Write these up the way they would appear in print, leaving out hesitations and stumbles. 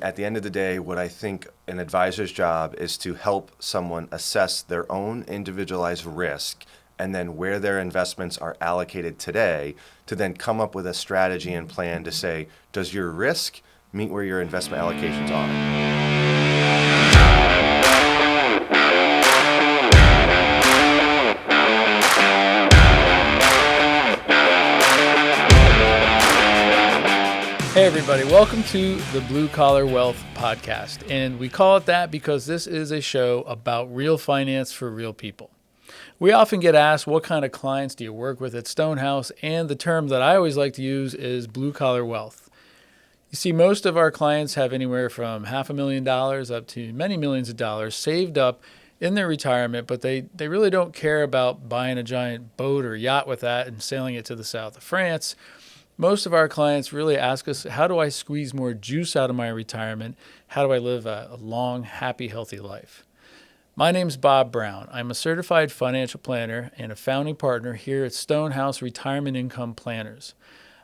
At the end of the day, what I think an advisor's job is to help someone assess their own individualized risk and then where their investments are allocated today to then come up with a strategy and plan to say, does your risk meet where your investment allocations are? Hey everybody, welcome to the Blue Collar Wealth Podcast. And we call it that because this is a show about real finance for real people. We often get asked, what kind of clients do you work with at Stonehouse? And the term that I always like to use is blue collar wealth. You see, most of our clients have anywhere from $500,000 up to many millions of dollars saved up in their retirement, but they really don't care about buying a giant boat or yacht with that and sailing it to the south of France. Most of our clients really ask us, how do I squeeze more juice out of my retirement? How do I live a long, happy, healthy life? My name's Bob Brown. I'm a certified financial planner and a founding partner here at Stonehouse Retirement Income Planners.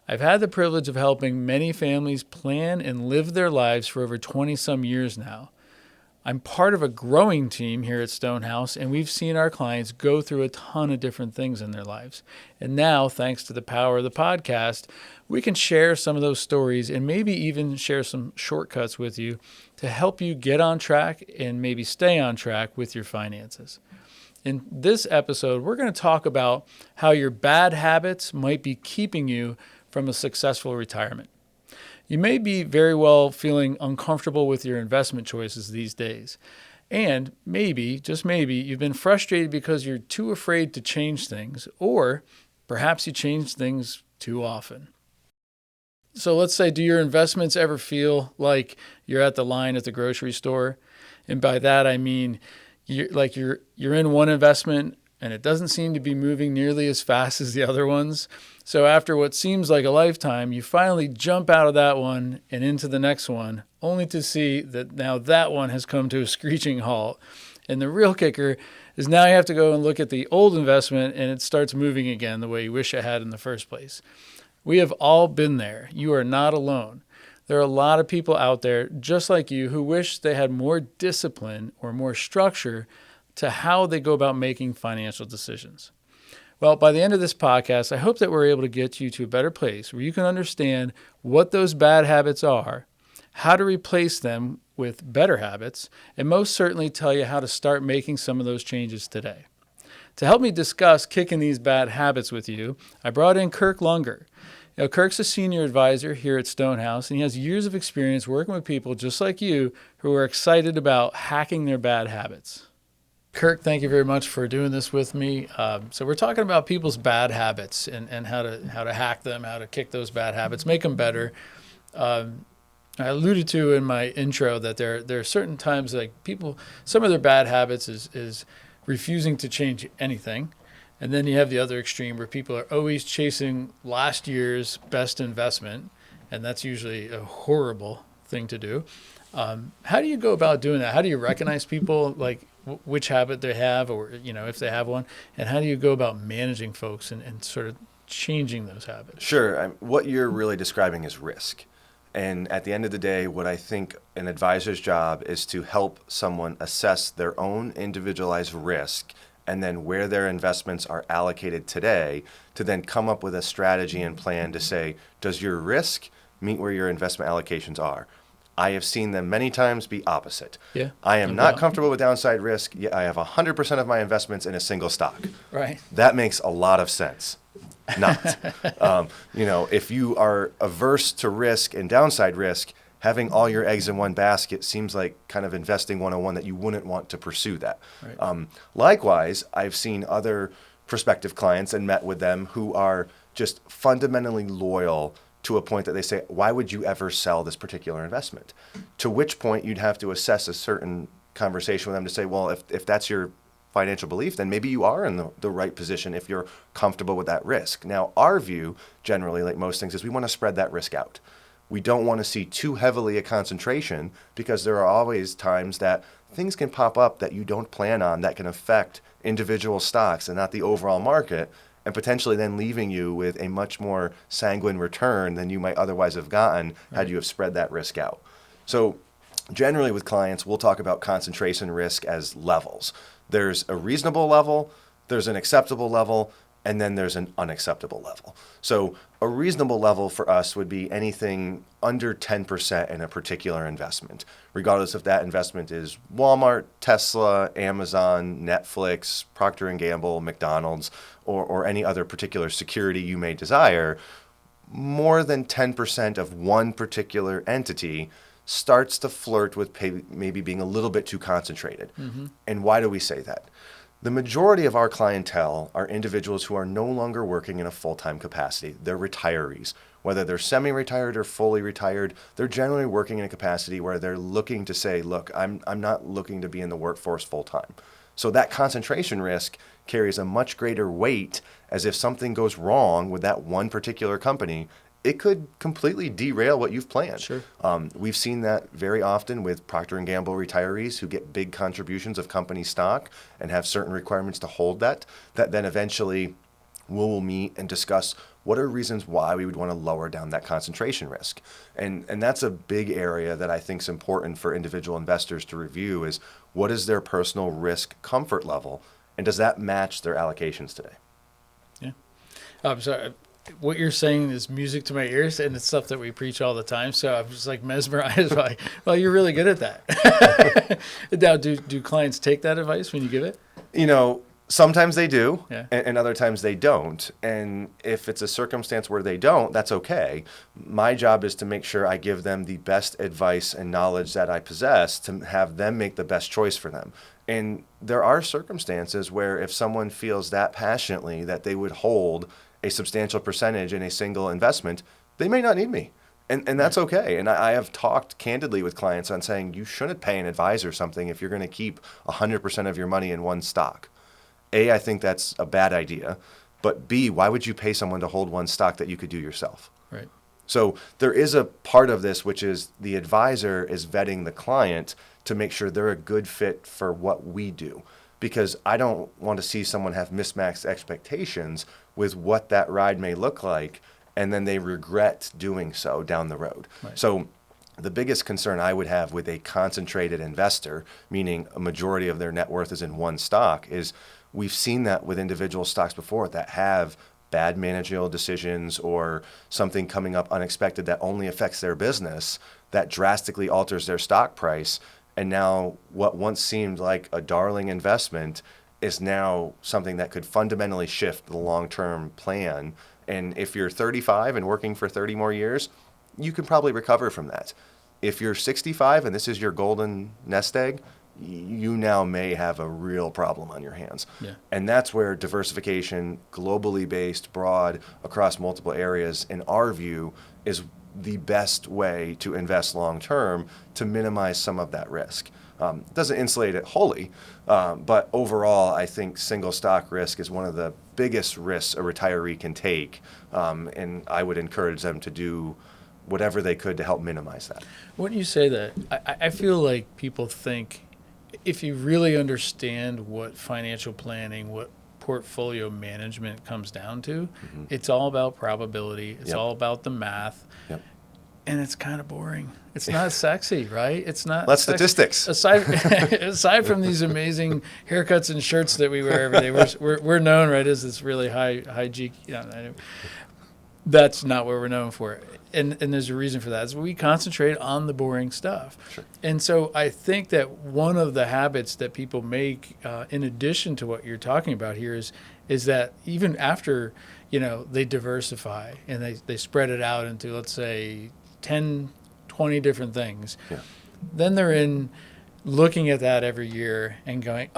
I've had the privilege of helping many families plan and live their lives for over 20-some years now. I'm part of a growing team here at Stonehouse, and we've seen our clients go through a ton of different things in their lives. And now, thanks to the power of the podcast, we can share some of those stories and maybe even share some shortcuts with you to help you get on track and maybe stay on track with your finances. In this episode, we're going to talk about how your bad habits might be keeping you from a successful retirement. You may be very well feeling uncomfortable with your investment choices these days. And maybe, just maybe, you've been frustrated because you're too afraid to change things, or perhaps you change things too often. So let's say, do your investments ever feel like you're at the line at the grocery store? And by that, I mean, you're in one investment and it doesn't seem to be moving nearly as fast as the other ones. So after what seems like a lifetime, you finally jump out of that one and into the next one, only to see that now that one has come to a screeching halt. And the real kicker is now you have to go and look at the old investment and it starts moving again the way you wish it had in the first place. We have all been there. You are not alone. There are a lot of people out there just like you who wish they had more discipline or more structure to how they go about making financial decisions. Well, by the end of this podcast, I hope that we're able to get you to a better place where you can understand what those bad habits are, how to replace them with better habits, and most certainly tell you how to start making some of those changes today. To help me discuss kicking these bad habits with you, I brought in Kirk Lunger. Kirk's a senior advisor here at Stonehouse, and he has years of experience working with people just like you who are excited about hacking their bad habits. Kirk, thank you very much for doing this with me. So we're talking about people's bad habits and how to hack them, how to kick those bad habits, make them better. I alluded to in my intro that there are certain times like people, some of their bad habits is refusing to change anything. And then you have the other extreme where people are always chasing last year's best investment. And that's usually a horrible thing to do. How do you go about doing that? How do you recognize people, like which habit they have, or if they have one, and how do you go about managing folks and sort of changing those habits? Sure. What you're really describing is risk. And at the end of the day, what I think an advisor's job is to help someone assess their own individualized risk and then where their investments are allocated today to then come up with a strategy and plan to say, does your risk meet where your investment allocations are? I have seen them many times be opposite. Yeah. I am not comfortable with downside risk, yet I have 100% of my investments in a single stock. Right. That makes a lot of sense. Not. If you are averse to risk and downside risk, having all your eggs in one basket seems like kind of investing 101 that you wouldn't want to pursue that. Right. Likewise, I've seen other prospective clients and met with them who are just fundamentally loyal to a point that they say, why would you ever sell this particular investment? To which point you'd have to assess a certain conversation with them to say, well, if that's your financial belief, then maybe you are in the right position if you're comfortable with that risk. Now, our view, generally, like most things, is we want to spread that risk out. We don't want to see too heavily a concentration because there are always times that things can pop up that you don't plan on that can affect individual stocks and not the overall market, and potentially then leaving you with a much more sanguine return than you might otherwise have gotten had you have spread that risk out. So generally with clients, we'll talk about concentration risk as levels. There's a reasonable level, there's an acceptable level, and then there's an unacceptable level. So a reasonable level for us would be anything under 10% in a particular investment, regardless if that investment is Walmart, Tesla, Amazon, Netflix, Procter & Gamble, McDonald's, or any other particular security you may desire. More than 10% of one particular entity starts to flirt with maybe being a little bit too concentrated. And why do we say that? The majority of our clientele are individuals who are no longer working in a full-time capacity. They're retirees. Whether they're semi-retired or fully retired, they're generally working in a capacity where they're looking to say, look, I'm not looking to be in the workforce full-time. So that concentration risk carries a much greater weight, as if something goes wrong with that one particular company, it could completely derail what you've planned. Sure. We've seen that very often with Procter & Gamble retirees who get big contributions of company stock and have certain requirements to hold that then eventually we'll meet and discuss what are reasons why we would want to lower down that concentration risk. And that's a big area that I think is important for individual investors to review is what is their personal risk comfort level, and does that match their allocations today? Yeah. I'm sorry. What you're saying is music to my ears, and it's stuff that we preach all the time. So I'm just like mesmerized by, well, you're really good at that. Now, do clients take that advice when you give it? Sometimes they do, Yeah. and other times they don't. And if it's a circumstance where they don't, that's okay. My job is to make sure I give them the best advice and knowledge that I possess to have them make the best choice for them. And there are circumstances where if someone feels that passionately that they would hold a substantial percentage in a single investment, they may not need me. And that's okay. And I have talked candidly with clients on saying you shouldn't pay an advisor something if you're going to keep 100% of your money in one stock. A, I think that's a bad idea. But B, why would you pay someone to hold one stock that you could do yourself? Right. So there is a part of this, which is the advisor is vetting the client to make sure they're a good fit for what we do. Because I don't want to see someone have mismatched expectations with what that ride may look like, and then they regret doing so down the road. Right. So the biggest concern I would have with a concentrated investor, meaning a majority of their net worth is in one stock, is we've seen that with individual stocks before that have bad managerial decisions or something coming up unexpected that only affects their business that drastically alters their stock price. And now what once seemed like a darling investment is now something that could fundamentally shift the long-term plan. And if you're 35 and working for 30 more years, you can probably recover from that. If you're 65 and this is your golden nest egg, you now may have a real problem on your hands. Yeah. And that's where diversification, globally based, broad, across multiple areas, in our view, is the best way to invest long term to minimize some of that risk. Doesn't insulate it wholly, but overall, I think single stock risk is one of the biggest risks a retiree can take, and I would encourage them to do whatever they could to help minimize that. When you say that, I feel like people think if you really understand what financial planning, what portfolio management comes down to, it's all about probability. It's Yep. all about the math. Yep. And it's kind of boring. It's not sexy, right? It's not. Less sexy. statistics. Aside from these amazing haircuts and shirts that we wear every day, we're known, right, as this really high G. That's not what we're known for. And there's a reason for that. Is we concentrate on the boring stuff. Sure. And so I think that one of the habits that people make, in addition to what you're talking about here, is that even after, they diversify and they spread it out into, let's say, 10, 20 different things, Yeah. then they're in looking at that every year and going,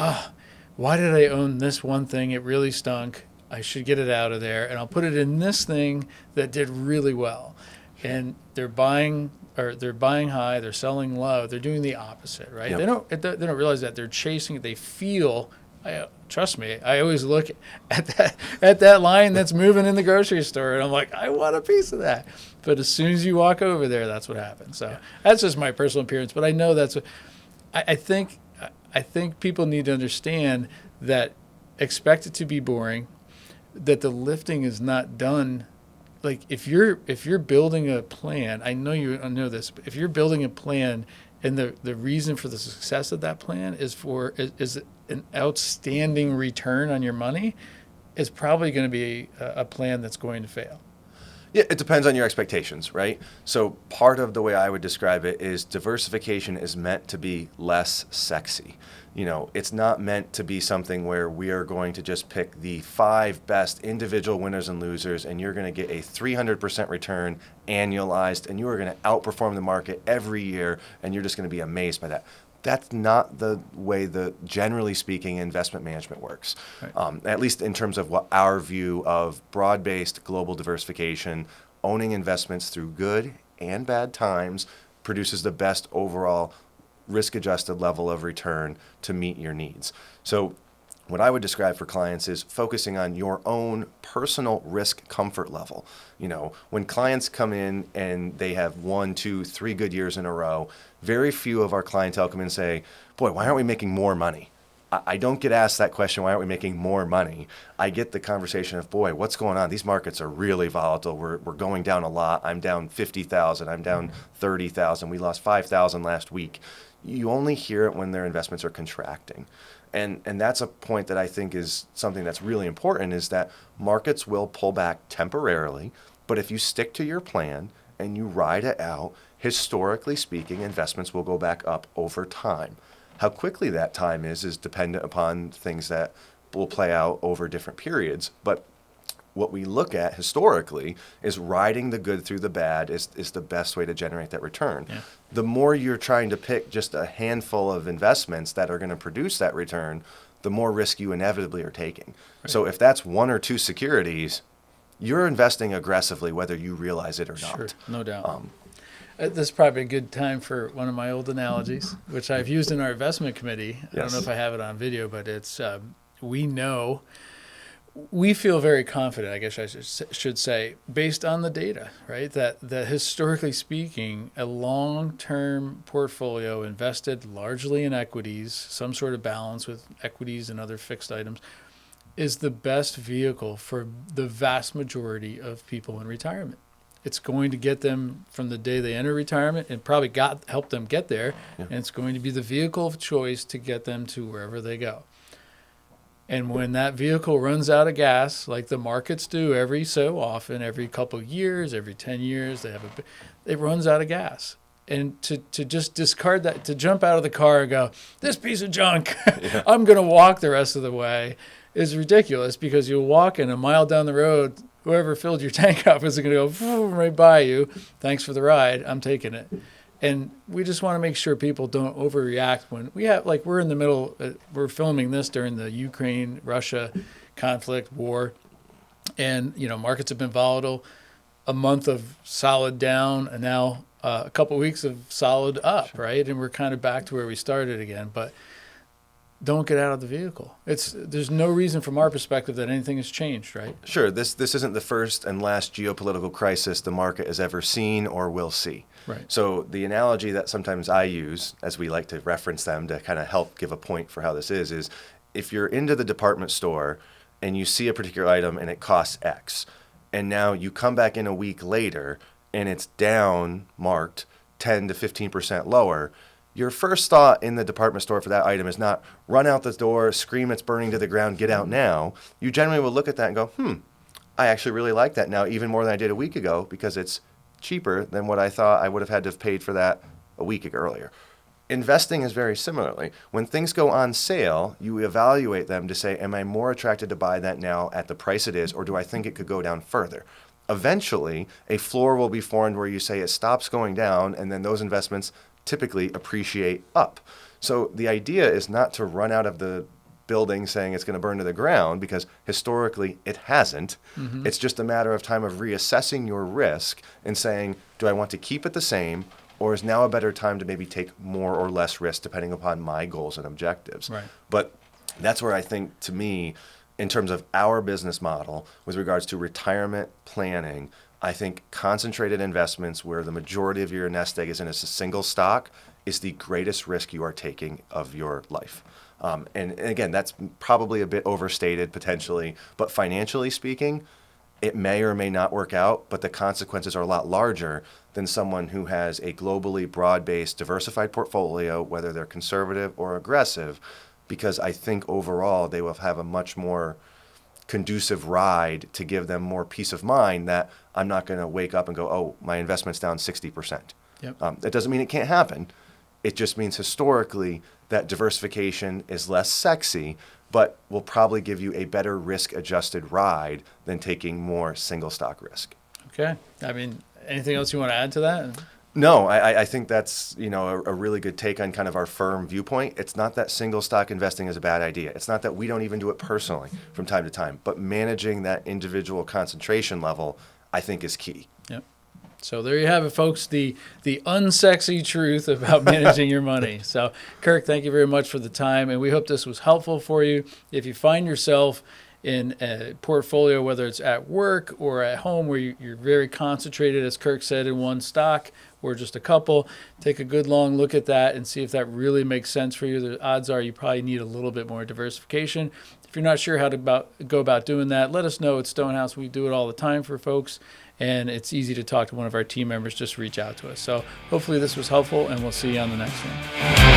why did I own this one thing? It really stunk. I should get it out of there, and I'll put it in this thing that did really well. And they're buying high, they're selling low. They're doing the opposite, right? Yep. They don't realize that they're chasing it. They feel. Trust me, I always look at that line that's moving in the grocery store, and I'm like, I want a piece of that. But as soon as you walk over there, that's what happens. So that's just my personal appearance. But I know that's what I think people need to understand, that expect it to be boring, that the lifting is not done. like if you're building a plan, I know you know this, but if you're building a plan and the reason for the success of that plan is an outstanding return on your money, it's probably going to be a plan that's going to fail. Yeah, it depends on your expectations, right? So part of the way I would describe it is diversification is meant to be less sexy. It's not meant to be something where we are going to just pick the 5 best individual winners and losers, and you're going to get a 300% return annualized, and you are going to outperform the market every year, and you're just going to be amazed by that. That's not the way generally speaking, investment management works, Right. at least in terms of what our view of broad-based global diversification, owning investments through good and bad times produces the best overall risk-adjusted level of return to meet your needs. So what I would describe for clients is focusing on your own personal risk comfort level. When clients come in and they have 1, 2, 3 good years in a row, very few of our clientele come in and say, boy, why aren't we making more money? I don't get asked that question, why aren't we making more money? I get the conversation of, boy, what's going on? These markets are really volatile. We're going down a lot. I'm down 50,000. I'm down 30,000. We lost 5,000 last week. You only hear it when their investments are contracting. And that's a point that I think is something that's really important, is that markets will pull back temporarily, but if you stick to your plan and you ride it out, historically speaking, investments will go back up over time. How quickly that time is dependent upon things that will play out over different periods. But what we look at historically is riding the good through the bad is the best way to generate that return. Yeah. The more you're trying to pick just a handful of investments that are going to produce that return, the more risk you inevitably are taking. Right. So if that's 1 or 2 securities, you're investing aggressively whether you realize it or not. Sure, no doubt. This is probably a good time for one of my old analogies, which I've used in our investment committee. I don't know if I have it on video, but it's we feel very confident, I guess I should say, based on the data, right? That historically speaking, a long-term portfolio invested largely in equities, some sort of balance with equities and other fixed items, is the best vehicle for the vast majority of people in retirement. It's going to get them from the day they enter retirement and probably help them get there. Yeah. And it's going to be the vehicle of choice to get them to wherever they go. And when that vehicle runs out of gas, like the markets do every so often, every couple of years, every 10 years, it runs out of gas. And to just discard that, to jump out of the car and go, this piece of junk, yeah. I'm going to walk the rest of the way, is ridiculous, because you'll walk and a mile down the road, whoever filled your tank up is going to go right by you. Thanks for the ride. I'm taking it. And we just want to make sure people don't overreact when we have, like, we're in the middle, we're filming this during the Ukraine-Russia conflict, war. And, markets have been volatile, a month of solid down, and now a couple of weeks of solid up, sure. Right? And we're kind of back to where we started again. But don't get out of the vehicle. There's no reason from our perspective that anything has changed, right? Sure. This isn't the first and last geopolitical crisis the market has ever seen or will see. Right. So the analogy that sometimes I use, as we like to reference them to kind of help give a point for how this is if you're into the department store and you see a particular item and it costs X, and now you come back in a week later and it's down marked 10 to 15% lower, your first thought in the department store for that item is not run out the door, scream it's burning to the ground, get out now. You generally will look at that and go, I actually really like that now even more than I did a week ago because it's cheaper than what I thought I would have had to have paid for that a week earlier. Investing is very similarly. When things go on sale, you evaluate them to say, am I more attracted to buy that now at the price it is, or do I think it could go down further? Eventually, a floor will be formed where you say it stops going down, and then those investments typically appreciate up. So the idea is not to run out of the building saying it's going to burn to the ground, because historically it hasn't. Mm-hmm. It's just a matter of time of reassessing your risk and saying, do I want to keep it the same, or is now a better time to maybe take more or less risk depending upon my goals and objectives? Right. But that's where I think, to me, in terms of our business model with regards to retirement planning, I think concentrated investments where the majority of your nest egg is in a single stock is the greatest risk you are taking of your life. And again, that's probably a bit overstated potentially, but financially speaking, it may or may not work out, but the consequences are a lot larger than someone who has a globally broad-based, diversified portfolio, whether they're conservative or aggressive, because I think overall they will have a much more conducive ride to give them more peace of mind that I'm not going to wake up and go, oh, my investment's down 60%. Yep. That doesn't mean it can't happen. It just means historically that diversification is less sexy, but will probably give you a better risk-adjusted ride than taking more single stock risk. Okay. I mean, anything else you want to add to that? No, I think that's a really good take on kind of our firm viewpoint. It's not that single stock investing is a bad idea. It's not that we don't even do it personally from time to time, but managing that individual concentration level, I think, is key. Yep. So there you have it, folks, the unsexy truth about managing your money. So, Kirk, thank you very much for the time, and we hope this was helpful for you. If you find yourself in a portfolio, whether it's at work or at home, where you're very concentrated, as Kirk said, in one stock or just a couple, take a good long look at that and see if that really makes sense for you. The odds are you probably need a little bit more diversification. If you're not sure how to go about doing that, let us know at Stonehouse. We do it all the time for folks, and it's easy to talk to one of our team members. Just reach out to us. So hopefully this was helpful, and we'll see you on the next one.